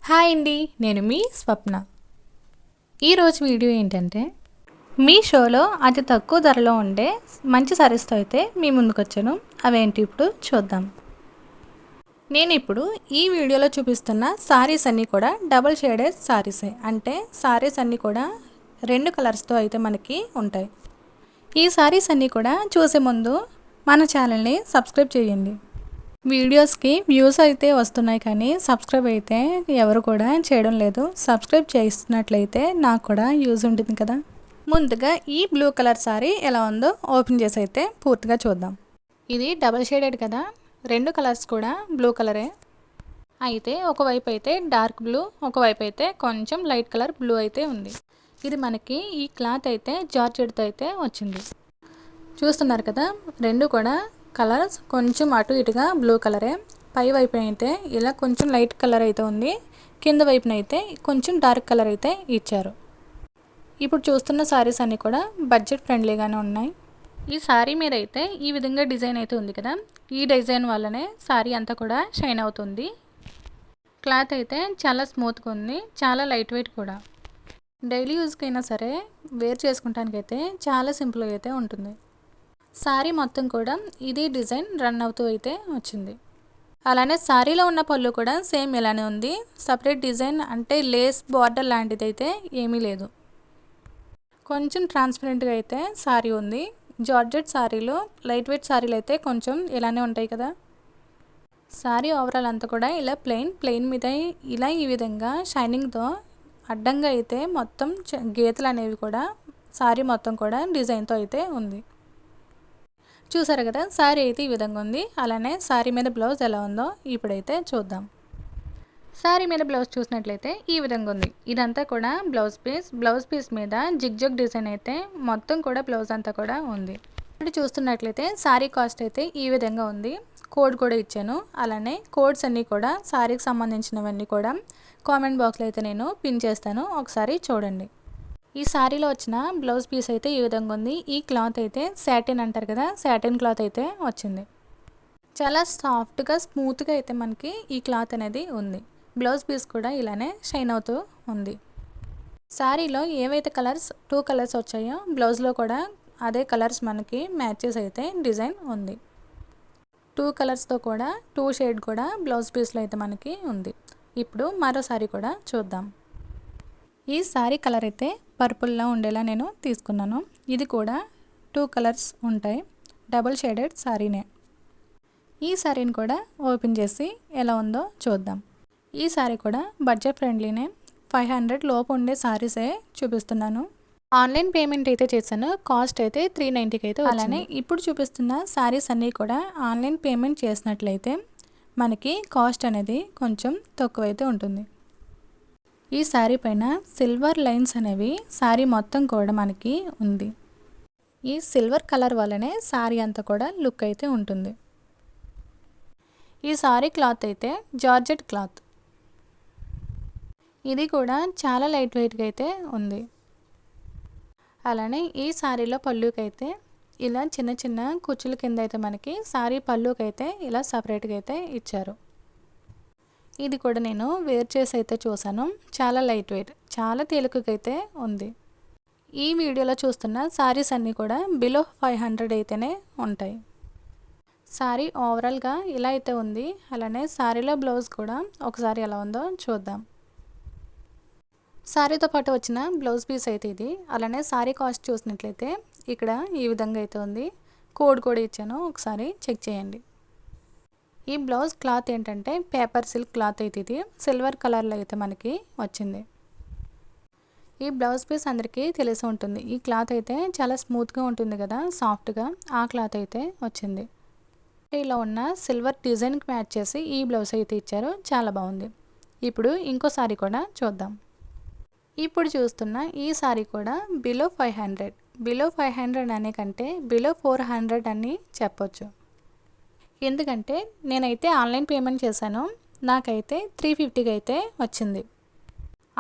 Hi అండి, నేను మీ స్వప్న. ఈరోజు వీడియో ఏంటంటే మీషోలో అతి తక్కువ ధరలో ఉండే మంచి సారీస్తో అయితే మీ ముందుకు వచ్చాను. అవేంటి ఇప్పుడు చూద్దాం. నేను ఇప్పుడు ఈ వీడియోలో చూపిస్తున్న సారీస్ అన్నీ కూడా డబుల్ షేడెడ్ సారీసే. అంటే సారీస్ అన్నీ కూడా రెండు కలర్స్తో అయితే మనకి ఉంటాయి. ఈ సారీస్ అన్నీ కూడా చూసే ముందు మన ఛానల్ని సబ్స్క్రైబ్ చేయండి. వీడియోస్కి వ్యూస్ అయితే వస్తున్నాయి కానీ సబ్స్క్రైబ్ అయితే ఎవరు కూడా చేయడం లేదు. సబ్స్క్రైబ్ చేస్తున్నట్లయితే నాకు కూడా యూజ్ ఉంటుంది కదా. ముందుగా ఈ బ్లూ కలర్ సారీ ఎలా ఉందో ఓపెన్ చేసి అయితే పూర్తిగా చూద్దాం. ఇది డబల్ షేడెడ్ కదా, రెండు కలర్స్ కూడా బ్లూ కలరే. అయితే ఒకవైపు అయితే డార్క్ బ్లూ, ఒకవైపు అయితే కొంచెం లైట్ కలర్ బ్లూ అయితే ఉంది. ఇది మనకి ఈ క్లాత్ అయితే జార్జెట్తో అయితే వచ్చింది. చూస్తున్నారు కదా, రెండు కూడా కలర్స్ కొంచెం అటు ఇటుగా బ్లూ కలరే. పై వైపున అయితే ఇలా కొంచెం లైట్ కలర్ అయితే ఉంది, కింద వైపున అయితే కొంచెం డార్క్ కలర్ అయితే ఇచ్చారు. ఇప్పుడు చూస్తున్న సారీస్ అన్నీ కూడా బడ్జెట్ ఫ్రెండ్లీగానే ఉన్నాయి. ఈ సారీ మీద అయితే ఈ విధంగా డిజైన్ అయితే ఉంది కదా, ఈ డిజైన్ వల్లనే సారీ అంతా కూడా షైన్ అవుతుంది. క్లాత్ అయితే చాలా స్మూత్గా ఉంది, చాలా లైట్ వెయిట్ కూడా. డైలీ యూజ్కి అయినా సరే వేర్ చేసుకుంటానికైతే చాలా సింపుల్గా అయితే ఉంటుంది. సారీ మొత్తం కూడా ఇదే డిజైన్ రన్ అవుతూ అయితే వచ్చింది. అలానే సారీలో ఉన్న పళ్ళు కూడా సేమ్ ఇలానే ఉంది. సపరేట్ డిజైన్ అంటే లేస్ బార్డర్ లాంటిది అయితే ఏమీ లేదు. కొంచెం ట్రాన్స్పరెంట్గా అయితే సారీ ఉంది. జార్జెట్ సారీలో లైట్ వెయిట్ సారీలు అయితే కొంచెం ఇలానే ఉంటాయి కదా. సారీ ఓవరాల్ అంతా కూడా ఇలా ప్లెయిన్ మీద ఇలా ఈ విధంగా షైనింగ్తో అడ్డంగా అయితే మొత్తం గీతలు అనేవి కూడా సారీ మొత్తం కూడా డిజైన్తో అయితే ఉంది. చూసారు కదా, సారీ అయితే ఈ విధంగా ఉంది. అలానే సారీ మీద బ్లౌజ్ ఎలా ఉందో ఇప్పుడైతే చూద్దాం. సారీ మీద బ్లౌజ్ చూసినట్లయితే ఈ విధంగా ఉంది. ఇదంతా కూడా బ్లౌజ్ పీస్ మీద జిగ్ డిజైన్ అయితే మొత్తం కూడా బ్లౌజ్ అంతా కూడా ఉంది. ఇప్పుడు చూస్తున్నట్లయితే సారీ కాస్ట్ అయితే ఈ విధంగా ఉంది. కోడ్ కూడా ఇచ్చాను. అలానే కోడ్స్ అన్నీ కూడా సారీకి సంబంధించినవన్నీ కూడా కామెంట్ బాక్స్లో అయితే నేను పిన్ చేస్తాను, ఒకసారి చూడండి. ఈ సారీలో వచ్చిన బ్లౌజ్ పీస్ అయితే ఈ విధంగా ఉంది. ఈ క్లాత్ అయితే సాటిన్ అంటారు కదా, సాటిన్ క్లాత్ అయితే వచ్చింది. చాలా సాఫ్ట్గా స్మూత్గా అయితే మనకి ఈ క్లాత్ అనేది ఉంది. బ్లౌజ్ పీస్ కూడా ఇలానే షైన్ అవుతూ ఉంది. సారీలో ఏవైతే కలర్స్ 2 కలర్స్ వచ్చాయో బ్లౌజ్లో కూడా అదే కలర్స్ మనకి మ్యాచెస్ అయితే డిజైన్ ఉంది. 2 కలర్స్తో కూడా 2 షేడ్ కూడా బ్లౌజ్ పీస్లో అయితే మనకి ఉంది. ఇప్పుడు మరో సారీ కూడా చూద్దాం. ఈ సారీ కలర్ అయితే పర్పుల్లో ఉండేలా నేను తీసుకున్నాను. ఇది కూడా 2 కలర్స్ ఉంటాయి. డబుల్ షేడెడ్ సారీనే. ఈ సారీని కూడా ఓపెన్ చేసి ఎలా ఉందో చూద్దాం. ఈ సారీ కూడా బడ్జెట్ ఫ్రెండ్లీనే. 500 లోపు ఉండే సారీసే చూపిస్తున్నాను. ఆన్లైన్ పేమెంట్ అయితే చేశాను. కాస్ట్ అయితే 390కి అయితే. అలానే ఇప్పుడు చూపిస్తున్న సారీస్ అన్నీ కూడా ఆన్లైన్ పేమెంట్ చేసినట్లయితే మనకి కాస్ట్ అనేది కొంచెం తక్కువైతే ఉంటుంది. ఈ శారీ పైన సిల్వర్ లైన్స్ అనేవి శారీ మొత్తం కూడా మనకి ఉంది. ఈ సిల్వర్ కలర్ వల్లనే శారీ అంతా కూడా లుక్ అయితే ఉంటుంది. ఈ శారీ క్లాత్ అయితే జార్జెట్ క్లాత్. ఇది కూడా చాలా లైట్ వెయిట్గా అయితే ఉంది. అలానే ఈ శారీలో పళ్ళుకైతే ఇలా చిన్న చిన్న కుచ్చుల కింద అయితే మనకి శారీ పళ్ళుకైతే ఇలా సపరేట్గా అయితే ఇచ్చారు. ఇది కూడా నేను వేర్ చేసి అయితే చూసాను. చాలా లైట్ వెయిట్, చాలా తేలికైతే ఉంది. ఈ వీడియోలో చూస్తున్న సారీస్ అన్నీ కూడా బిలో 500 అయితేనే ఉంటాయి. సారీ ఓవరాల్గా ఇలా అయితే ఉంది. అలానే సారీలో బ్లౌజ్ కూడా ఒకసారి ఎలా ఉందో చూద్దాం. సారీతో పాటు వచ్చిన బ్లౌజ్ పీస్ అయితే ఇది. అలానే సారీ కాస్ట్ చూసినట్లయితే ఇక్కడ ఈ విధంగా అయితే ఉంది. కోడ్ కూడా ఇచ్చాను, ఒకసారి చెక్ చేయండి. ఈ బ్లౌజ్ క్లాత్ ఏంటంటే పేపర్ సిల్క్ క్లాత్ అయితే ఇది సిల్వర్ కలర్లో అయితే మనకి వచ్చింది. ఈ బ్లౌజ్ పీస్ అందరికీ తెలిసి ఉంటుంది. ఈ క్లాత్ అయితే చాలా స్మూత్గా ఉంటుంది కదా, సాఫ్ట్గా, ఆ క్లాత్ అయితే వచ్చింది. ఇలా ఉన్న సిల్వర్ డిజైన్కి మ్యాచ్ చేసి ఈ బ్లౌజ్ అయితే ఇచ్చారు, చాలా బాగుంది. ఇప్పుడు ఇంకో సారీ కూడా చూద్దాం. ఇప్పుడు చూస్తున్న ఈ సారీ కూడా బిలో 500 అనే కంటే బిలో 400 అని చెప్పొచ్చు. ఎందుకంటే నేనైతే ఆన్లైన్ పేమెంట్ చేశాను. నాకైతే 350కి అయితే వచ్చింది.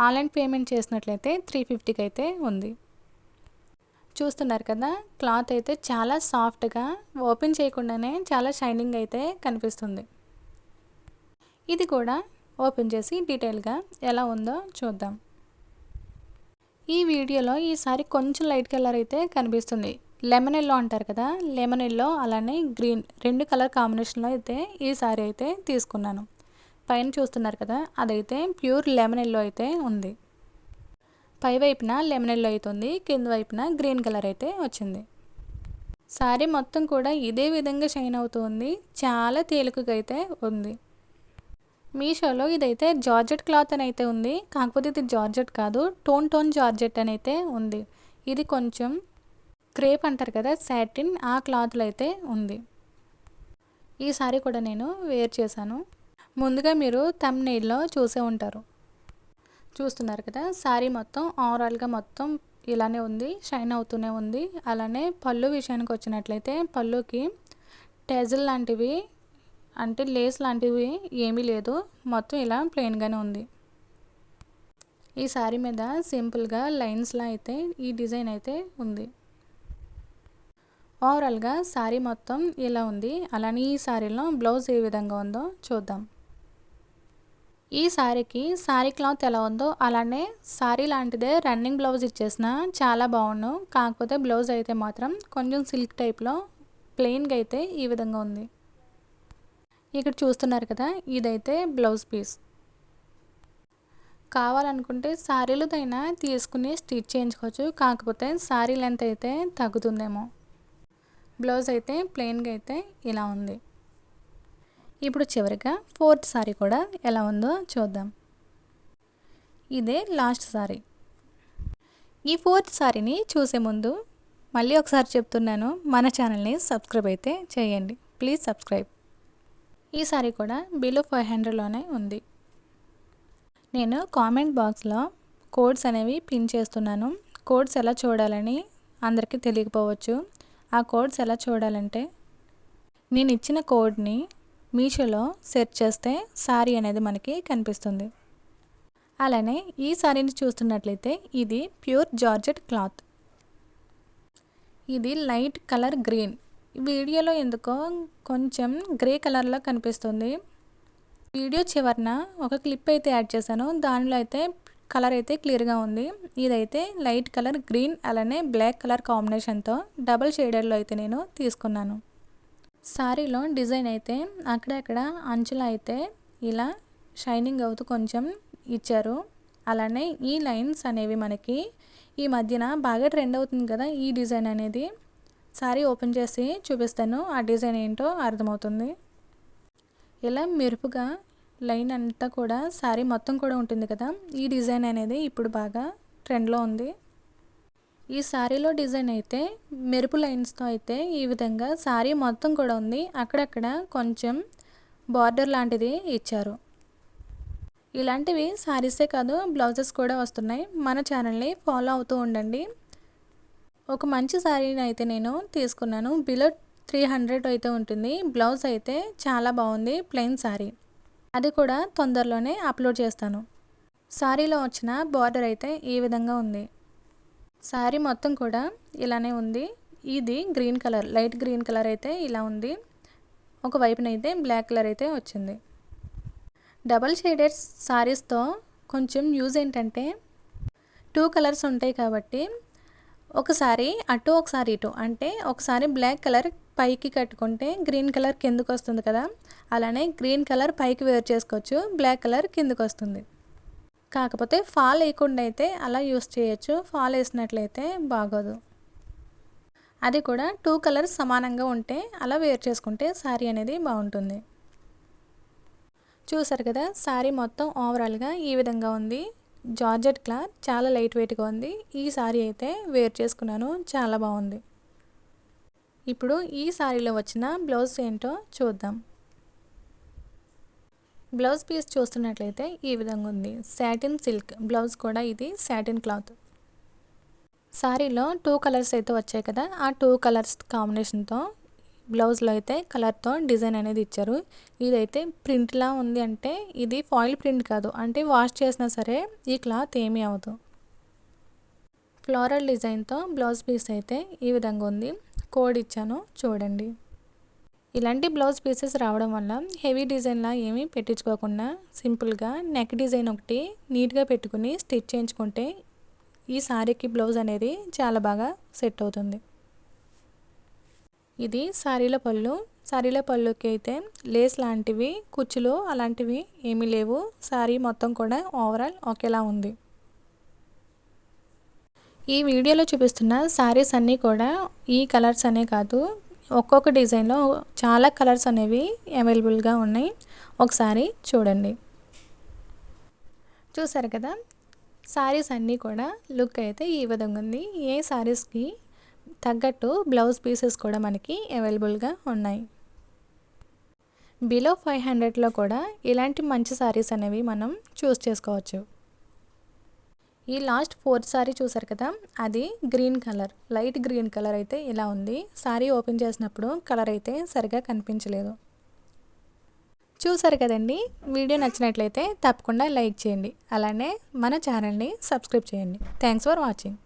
ఆన్లైన్ పేమెంట్ చేసినట్లయితే 350కి అయితే ఉంది. చూస్తున్నారు కదా, క్లాత్ అయితే చాలా సాఫ్ట్గా ఓపెన్ చేయకుండానే చాలా షైనింగ్ అయితే కనిపిస్తుంది. ఇది కూడా ఓపెన్ చేసి డీటెయిల్గా ఎలా ఉందో చూద్దాం. ఈ వీడియోలో ఈ సారీ కొంచెం లైట్ కలర్ అయితే కనిపిస్తుంది. లెమన్ ఎల్లో అంటారు కదా, లెమన్ ఎల్లో అలానే గ్రీన్ 2 కలర్ కాంబినేషన్లో అయితే ఈ సారీ అయితే తీసుకున్నాను. పైన చూస్తున్నారు కదా, అదైతే ప్యూర్ లెమన్ ఎల్లో అయితే ఉంది. పై వైపున లెమన్ ఎల్లో అయితే ఉంది, కింద వైపున గ్రీన్ కలర్ అయితే వచ్చింది. సారీ మొత్తం కూడా ఇదే విధంగా షైన్ అవుతూ ఉంది. చాలా తేలికగా అయితే ఉంది. మీషోలో ఇదైతే జార్జెట్ క్లాత్ అని అయితే ఉంది, కాకపోతే ఇది జార్జెట్ కాదు, టోన్ జార్జెట్ అని అయితే ఉంది. ఇది కొంచెం క్రేప్ అంటారు కదా, సాటిన్, ఆ క్లాత్లో అయితే ఉంది. ఈ సారీ కూడా నేను వేర్ చేశాను. ముందుగా మీరు థంబ్నెయిల్లో చూసే ఉంటారు. చూస్తున్నారు కదా, సారీ మొత్తం ఓవరాల్గా మొత్తం ఇలానే ఉంది, షైన్ అవుతూనే ఉంది. అలానే పళ్ళు విషయానికి వచ్చినట్లయితే పళ్ళుకి టెజల్ లాంటివి అంటే లేస్ లాంటివి ఏమీ లేదు, మొత్తం ఇలా ప్లెయిన్గానే ఉంది. ఈ సారీ మీద సింపుల్గా లైన్స్లా అయితే ఈ డిజైన్ అయితే ఉంది. ఓవరాల్గా సారీ మొత్తం ఇలా ఉంది. అలానే ఈ సారీలో బ్లౌజ్ ఏ విధంగా ఉందో చూద్దాం. ఈ సారీకి సారీ క్లాత్ ఎలా ఉందో అలానే సారీ లాంటిదే రన్నింగ్ బ్లౌజ్ ఇచ్చేసిన చాలా బాగుండు. కాకపోతే బ్లౌజ్ అయితే మాత్రం కొంచెం సిల్క్ టైప్లో ప్లెయిన్గా అయితే ఈ విధంగా ఉంది. ఇక్కడ చూస్తున్నారు కదా, ఇదైతే బ్లౌజ్ పీస్. కావాలనుకుంటే సారీలదైనా తీసుకుని స్టిచ్ చేయించుకోవచ్చు, కాకపోతే సారీ లెంత్ అయితే తగ్గుతుందేమో. బ్లౌజ్ అయితే ప్లెయిన్గా అయితే ఇలా ఉంది. ఇప్పుడు చివరిగా 4th సారీ కూడా ఎలా ఉందో చూద్దాం. ఇదే లాస్ట్ సారీ. ఈ 4th సారీని చూసే ముందు మళ్ళీ ఒకసారి చెప్తున్నాను, మన ఛానల్ని సబ్స్క్రైబ్ అయితే చేయండి. Please subscribe. ఈ సారీ కూడా బిలో 500లోనే ఉంది. నేను కామెంట్ బాక్స్లో కోడ్స్ అనేవి పిన్ చేస్తున్నాను. కోడ్స్ ఎలా చూడాలని అందరికీ తెలియకపోవచ్చు. ఆ కోడ్స్ ఎలా చూడాలంటే నేను ఇచ్చిన కోడ్ని మీషోలో సెర్చ్ చేస్తే సారీ అనేది మనకి కనిపిస్తుంది. అలానే ఈ సారీని చూస్తున్నట్లయితే ఇది ప్యూర్ జార్జెట్ క్లాత్. ఇది లైట్ కలర్ గ్రీన్. వీడియోలో ఎందుకో కొంచెం గ్రే కలర్లో కనిపిస్తుంది. వీడియో చివరన ఒక క్లిప్ అయితే యాడ్ చేశాను, దానిలో అయితే కలర్ అయితే క్లియర్గా ఉంది. ఇదైతే లైట్ కలర్ గ్రీన్ అలానే బ్లాక్ కలర్ కాంబినేషన్తో డబుల్ షేడర్లో అయితే నేను తీసుకున్నాను. సారీలో డిజైన్ అయితే అక్కడక్కడ అంచులు అయితే ఇలా షైనింగ్ అవుతూ కొంచెం ఇచ్చారు. అలానే ఈ లైన్స్ అనేవి మనకి ఈ మధ్యన బాగా ట్రెండ్ అవుతుంది కదా ఈ డిజైన్ అనేది. సారీ ఓపెన్ చేసి చూపిస్తాను, ఆ డిజైన్ ఏంటో అర్థమవుతుంది. ఇలా మెరుపుగా లైన్ అంతా కూడా సారీ మొత్తం కూడా ఉంటుంది కదా, ఈ డిజైన్ అనేది ఇప్పుడు బాగా ట్రెండ్లో ఉంది. ఈ సారీలో డిజైన్ అయితే మెరుపు లైన్స్తో అయితే ఈ విధంగా సారీ మొత్తం కూడా ఉంది. అక్కడక్కడ కొంచెం బార్డర్ లాంటిది ఇచ్చారు. ఇలాంటివి సారీసే కాదు, బ్లౌజెస్ కూడా వస్తున్నాయి. మన ఛానల్ని ఫాలో అవుతూ ఉండండి. ఒక మంచి సారీని అయితే నేను తీసుకున్నాను. బిలో 300 అయితే ఉంటుంది. బ్లౌజ్ అయితే చాలా బాగుంది, ప్లెయిన్ సారీ. అది కూడా తొందరలోనే అప్లోడ్ చేస్తాను. సారీలో వచ్చిన బార్డర్ అయితే ఈ విధంగా ఉంది. సారీ మొత్తం కూడా ఇలానే ఉంది. ఇది green colour, light green colour అయితే ఇలా ఉంది. ఒక వైపున అయితే బ్లాక్ కలర్ అయితే వచ్చింది. డబల్ షేడెడ్ సారీస్తో కొంచెం యూజ్ ఏంటంటే 2 కలర్స్ ఉంటాయి కాబట్టి ఒకసారి అటు ఒకసారి ఇటు, అంటే ఒకసారి బ్లాక్ కలర్ పైకి కట్టుకుంటే గ్రీన్ కలర్ కిందకు వస్తుంది కదా, అలానే గ్రీన్ కలర్ పైకి వేర్ చేసుకోవచ్చు, బ్లాక్ కలర్ కిందకు వస్తుంది. కాకపోతే ఫాల్ వేయకుండా అయితే అలా యూస్ చేయొచ్చు, ఫాల్ వేసినట్లయితే బాగోదు. అది కూడా 2 కలర్స్ సమానంగా ఉంటే అలా వేర్ చేసుకుంటే సారీ అనేది బాగుంటుంది. చూసారు కదా, సారీ మొత్తం ఓవరాల్గా ఈ విధంగా ఉంది. జార్జెట్ క్లాత్ చాలా లైట్ వెయిట్గా ఉంది. ఈ సారీ అయితే వేర్ చేసుకున్నాను, చాలా బాగుంది. ఇప్పుడు ఈ సారీలో వచ్చిన బ్లౌజ్ ఏంటో చూద్దాం. బ్లౌజ్ పీస్ చూస్తున్నట్లయితే ఈ విధంగా ఉంది. సాటిన్ సిల్క్ బ్లౌజ్ కూడా, ఇది సాటిన్ క్లాత్. సారీలో 2 కలర్స్ అయితే వచ్చాయి కదా, ఆ 2 కలర్స్ కాంబినేషన్తో బ్లౌజ్లో అయితే కలర్తో డిజైన్ అనేది ఇచ్చారు. ఇదైతే ప్రింట్లా ఉంది, అంటే ఇది ఫాయిల్ ప్రింట్ కాదు, అంటే వాష్ చేసినా సరే ఈ క్లాత్ ఏమీ అవ్వదు. ఫ్లోరల్ డిజైన్తో బ్లౌజ్ పీస్ అయితే ఈ విధంగా ఉంది. కోడ్ ఇచ్చాను చూడండి. ఇలాంటి బ్లౌజ్ పీసెస్ రావడం వల్ల హెవీ డిజైన్లా ఏమీ పెట్టించుకోకుండా సింపుల్గా నెక్ డిజైన్ ఒకటి నీట్గా పెట్టుకుని స్టిచ్ చేయించుకుంటే ఈ శారీకి బ్లౌజ్ అనేది చాలా బాగా సెట్ అవుతుంది. ఇది శారీల పళ్ళుకి అయితే లేస్ లాంటివి కుచ్చులు అలాంటివి ఏమీ లేవు. శారీ మొత్తం కూడా ఓవరాల్ ఒకేలా ఉంది. ఈ వీడియోలో చూపిస్తున్న శారీస్ అన్నీ కూడా ఈ కలర్స్ అనే కాదు, ఒక్కొక్క డిజైన్లో చాలా కలర్స్ అనేవి అవైలబుల్గా ఉన్నాయి. ఒకసారి చూడండి. చూసారు కదా, శారీస్ అన్నీ కూడా లుక్ అయితే ఈ విధంగా ఉంది. ఏ శారీస్కి తగ్గట్టు బ్లౌజ్ పీసెస్ కూడా మనకి అవైలబుల్గా ఉన్నాయి. బిలో 500లో కూడా ఇలాంటి మంచి శారీస్ అనేవి మనం చూస్ చేసుకోవచ్చు. ఈ లాస్ట్ 4th శారీ చూసారు కదా, అది green colour, light green colour అయితే ఇలా ఉంది. శారీ ఓపెన్ చేసినప్పుడు కలర్ అయితే సరిగా కనిపించలేదు. చూసారు కదండి. వీడియో నచ్చినట్లయితే తప్పకుండా లైక్ చేయండి. అలానే మన ఛానల్ని సబ్స్క్రైబ్ చేయండి. Thanks for watching.